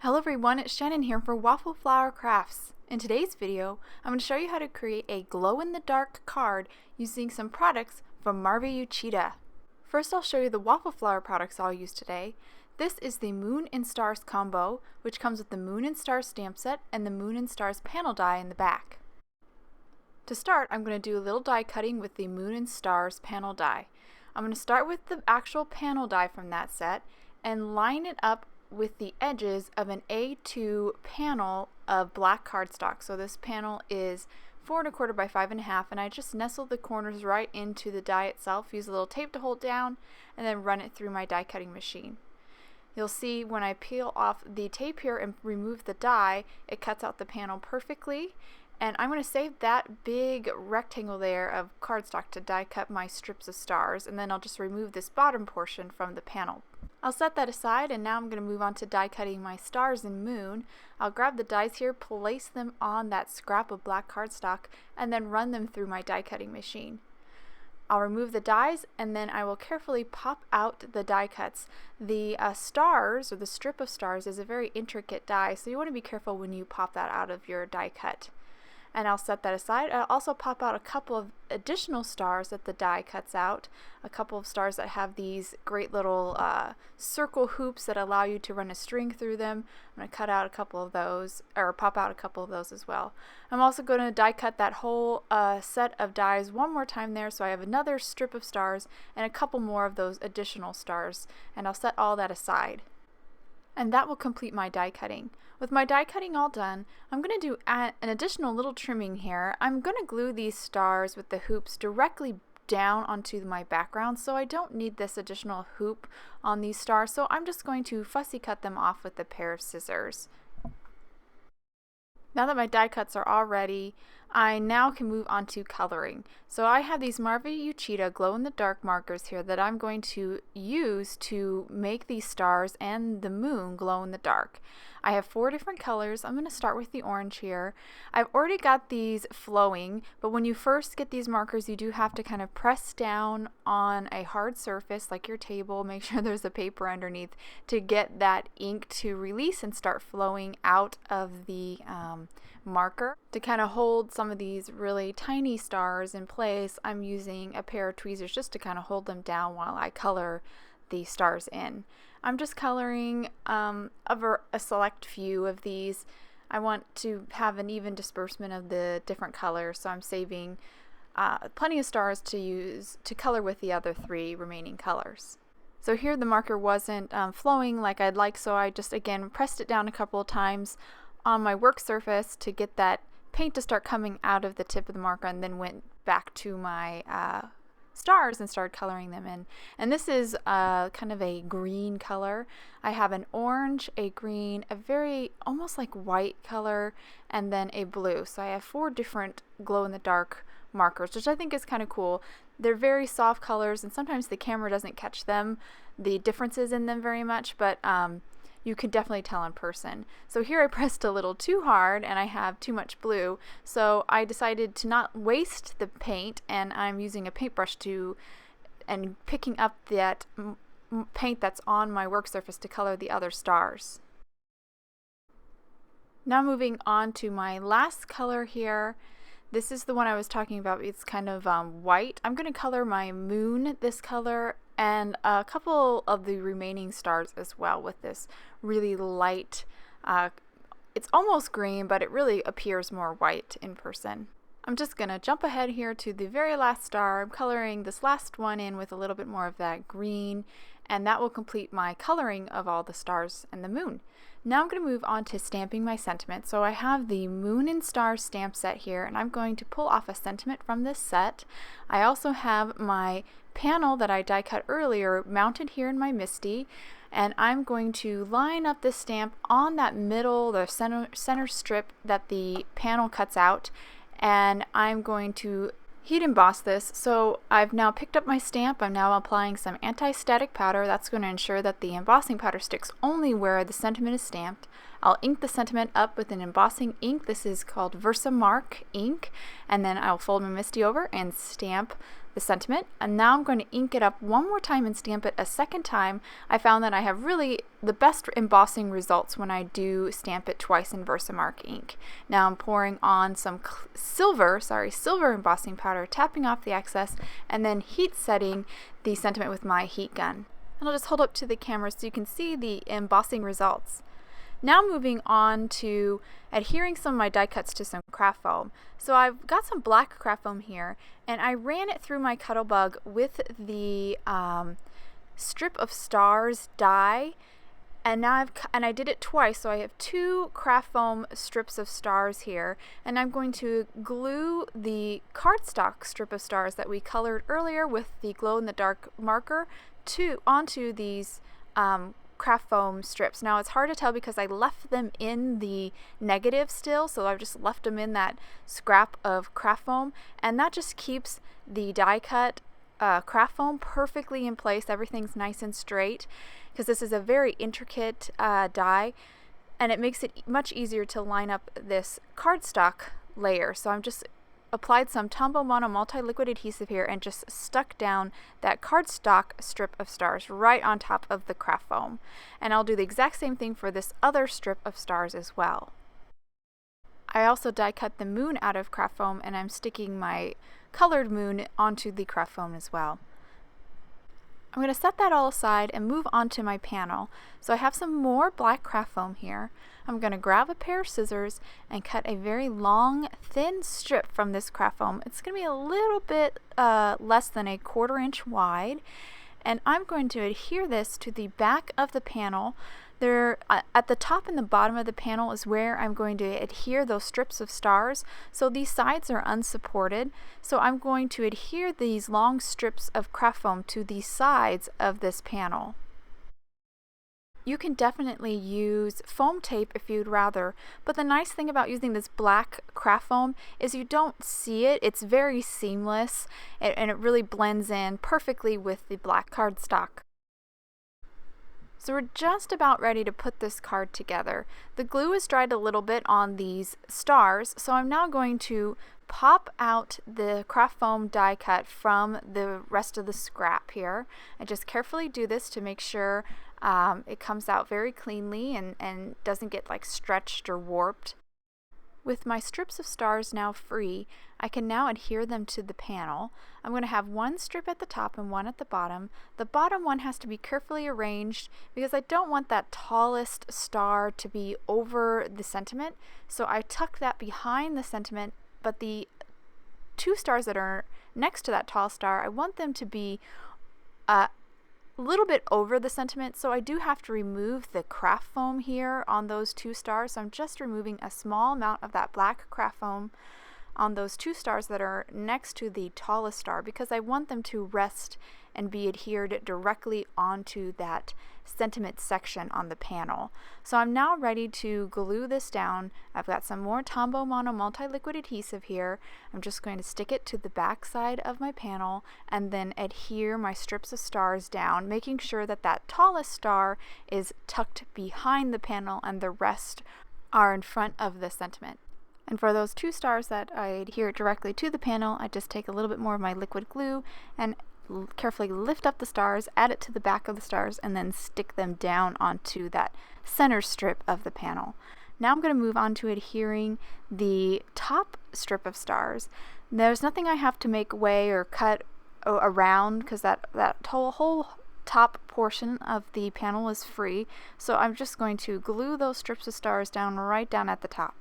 Hello everyone, it's Channin here for Waffle Flower Crafts. In today's video, I'm going to show you how to create a glow-in-the-dark card using some products from Marvy Uchida. First, I'll show you the Waffle Flower products I'll use today. This is the Moon and Stars combo, which comes with the Moon and Stars stamp set and the Moon and Stars panel die in the back. To start, I'm going to do a little die cutting with the Moon and Stars panel die. I'm going to start with the actual panel die from that set and line it up with the edges of an A2 panel of black cardstock. So this panel is 4 1/4 by 5 1/2, and I just nestle the corners right into the die itself, use a little tape to hold down, and then run it through my die cutting machine. You'll see when I peel off the tape here and remove the die, it cuts out the panel perfectly. And I'm going to save that big rectangle there of cardstock to die cut my strips of stars, and then I'll just remove this bottom portion from the panel. I'll set that aside, and now I'm going to move on to die cutting my stars and moon. I'll grab the dies here, place them on that scrap of black cardstock, and then run them through my die cutting machine. I'll remove the dies, and then I will carefully pop out the die cuts. The stars, or the strip of stars, is a very intricate die, so you want to be careful when you pop that out of your die cut. And I'll set that aside. I'll also pop out a couple of additional stars that the die cuts out. A couple of stars that have these great little circle hoops that allow you to run a string through them. I'm going to cut out a couple of those, or pop out a couple of those as well. I'm also going to die cut that whole set of dies one more time there, so I have another strip of stars and a couple more of those additional stars. And I'll set all that aside. And that will complete my die cutting. With my die cutting all done, I'm going to do an additional little trimming here. I'm going to glue these stars with the hoops directly down onto my background, so I don't need this additional hoop on these stars, so I'm just going to fussy cut them off with a pair of scissors. Now that my die cuts are all ready, I now can move on to coloring. So I have these Marvy Uchida glow-in-the-dark markers here that I'm going to use to make these stars and the moon glow in the dark. I have 4 different colors. I'm going to start with the orange here. I've already got these flowing, but when you first get these markers, you do have to kind of press down on a hard surface like your table. Make sure there's a paper underneath to get that ink to release and start flowing out of the marker. To kind of hold some of these really tiny stars in place, I'm using a pair of tweezers just to kind of hold them down while I color the stars in. I'm just coloring over a select few of these. I want to have an even disbursement of the different colors, so I'm saving plenty of stars to use to color with the other 3 remaining colors. So here the marker wasn't flowing like I'd like, so I just again pressed it down a couple of times on my work surface to get that paint to start coming out of the tip of the marker, and then went back to my stars and started coloring them in. And this is kind of a green color. I have an orange, a green, a very almost like white color, and then a blue. So I have 4 different glow-in-the-dark markers, which I think is kind of cool. They're very soft colors, and sometimes the camera doesn't catch them, the differences in them very much, but you can definitely tell in person. So here I pressed a little too hard and I have too much blue, so I decided to not waste the paint, and I'm using a paintbrush and picking up that paint that's on my work surface to color the other stars. Now moving on to my last color here. This is the one I was talking about. It's kind of white. I'm going to color my moon this color and a couple of the remaining stars as well with this really light, it's almost green, but it really appears more white in person. I'm just going to jump ahead here to the very last star. I'm coloring this last one in with a little bit more of that green, and that will complete my coloring of all the stars and the moon. Now I'm going to move on to stamping my sentiment. So I have the Moon and Stars stamp set here, and I'm going to pull off a sentiment from this set. I also have my panel that I die cut earlier mounted here in my MISTI, and I'm going to line up this stamp on that middle, the center strip that the panel cuts out, and I'm going to heat emboss this. So I've now picked up my stamp. I'm now applying some anti-static powder. That's going to ensure that the embossing powder sticks only where the sentiment is stamped. I'll ink the sentiment up with an embossing ink. This is called Versamark ink, and then I'll fold my MISTI over and stamp the sentiment, and now I'm going to ink it up one more time and stamp it a second time. I found that I have really the best embossing results when I do stamp it twice in Versamark ink. Now I'm pouring on some silver embossing powder, tapping off the excess, and then heat setting the sentiment with my heat gun. And I'll just hold up to the camera so you can see the embossing results. Now moving on to adhering some of my die cuts to some craft foam. So I've got some black craft foam here, and I ran it through my Cuttlebug with the strip of stars die, and now I did it twice, so I have 2 craft foam strips of stars here, and I'm going to glue cardstock strip of stars that we colored earlier with the glow-in-the-dark marker onto these craft foam strips. Now it's hard to tell because I left them in the negative still, so I've just left them in that scrap of craft foam, and that just keeps the die cut craft foam perfectly in place. Everything's nice and straight because this is a very intricate die, and it makes it much easier to line up this cardstock layer. So I'm just applied some Tombow Mono multi-liquid adhesive here and just stuck down that cardstock strip of stars right on top of the craft foam. And I'll do the exact same thing for this other strip of stars as well. I also die cut the moon out of craft foam, and I'm sticking my colored moon onto the craft foam as well. I'm going to set that all aside and move on to my panel. So I have some more black craft foam here. I'm going to grab a pair of scissors and cut a very long, thin strip from this craft foam. It's going to be a little bit less than a 1/4 inch wide, and I'm going to adhere this to the back of the panel. There, at the top and the bottom of the panel is where I'm going to adhere those strips of stars. So these sides are unsupported. So I'm going to adhere these long strips of craft foam to the sides of this panel. You can definitely use foam tape if you'd rather, but the nice thing about using this black craft foam is you don't see it. It's very seamless, and it really blends in perfectly with the black cardstock. So we're just about ready to put this card together. The glue is dried a little bit on these stars, so I'm now going to pop out the craft foam die cut from the rest of the scrap here. I just carefully do this to make sure it comes out very cleanly and doesn't get like stretched or warped. With my strips of stars now free, I can now adhere them to the panel. I'm going to have one strip at the top and one at the bottom. The bottom one has to be carefully arranged because I don't want that tallest star to be over the sentiment. So I tuck that behind the sentiment, but the 2 stars that are next to that tall star, I want them to be a little bit over the sentiment, so I do have to remove the craft foam here on those 2 stars. So I'm just removing a small amount of that black craft foam on those 2 stars that are next to the tallest star because I want them to rest and be adhered directly onto that sentiment section on the panel. So I'm now ready to glue this down. I've got some more Tombow Mono multi-liquid adhesive here. I'm just going to stick it to the back side of my panel and then adhere my strips of stars down, making sure that that tallest star is tucked behind the panel and the rest are in front of the sentiment. And for those 2 stars that I adhere directly to the panel, I just take a little bit more of my liquid glue and carefully lift up the stars, add it to the back of the stars, and then stick them down onto that center strip of the panel. Now I'm going to move on to adhering the top strip of stars. There's nothing I have to make way or cut around because that whole top portion of the panel is free. So I'm just going to glue those strips of stars down right down at the top.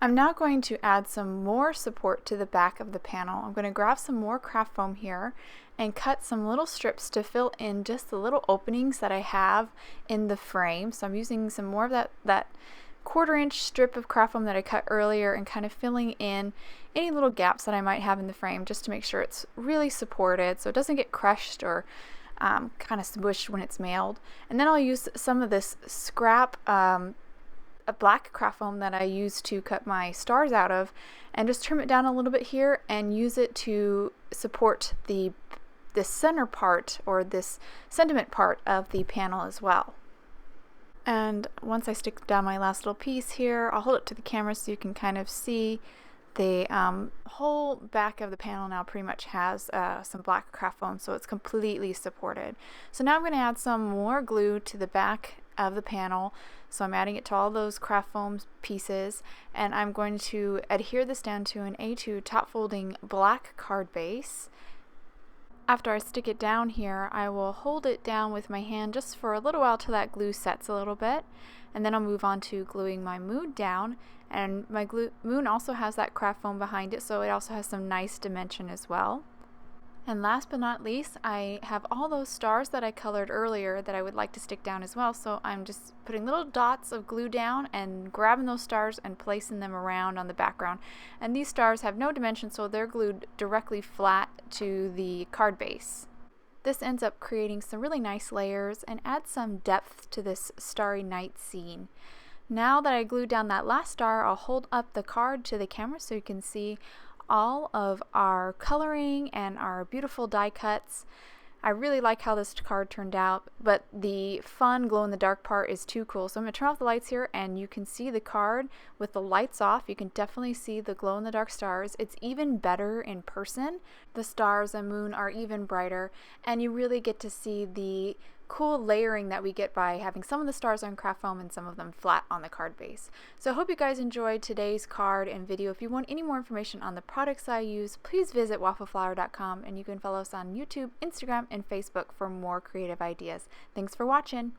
I'm now going to add some more support to the back of the panel. I'm going to grab some more craft foam here and cut some little strips to fill in just the little openings that I have in the frame. So I'm using some more of that 1/4 inch strip of craft foam that I cut earlier and kind of filling in any little gaps that I might have in the frame just to make sure it's really supported so it doesn't get crushed or kind of smushed when it's mailed. And then I'll use some of this scrap a black craft foam that I used to cut my stars out of and just trim it down a little bit here and use it to support the center part or this sentiment part of the panel as well. And once I stick down my last little piece here, I'll hold it to the camera so you can kind of see The whole back of the panel now pretty much has some black craft foam, so it's completely supported. So now I'm going to add some more glue to the back of the panel. So I'm adding it to all those craft foam pieces, and I'm going to adhere this down to an A2 top folding black card base. After I stick it down here, I will hold it down with my hand just for a little while till that glue sets a little bit, and then I'll move on to gluing my moon down. And my moon also has that craft foam behind it, so it also has some nice dimension as well. And last but not least, I have all those stars that I colored earlier that I would like to stick down as well. So I'm just putting little dots of glue down and grabbing those stars and placing them around on the background. And these stars have no dimension, so they're glued directly flat to the card base. This ends up creating some really nice layers and adds some depth to this starry night scene. Now that I glued down that last star, I'll hold up the card to the camera so you can see all of our coloring and our beautiful die cuts. I really like how this card turned out, but the fun glow-in-the-dark part is too cool. So I'm going to turn off the lights here, and you can see the card with the lights off. You can definitely see the glow-in-the-dark stars. It's even better in person. The stars and moon are even brighter, and you really get to see the cool layering that we get by having some of the stars on craft foam and some of them flat on the card base. So I hope you guys enjoyed today's card and video. If you want any more information on the products I use, please visit waffleflower.com, and you can follow us on YouTube, Instagram, and Facebook for more creative ideas. Thanks for watching.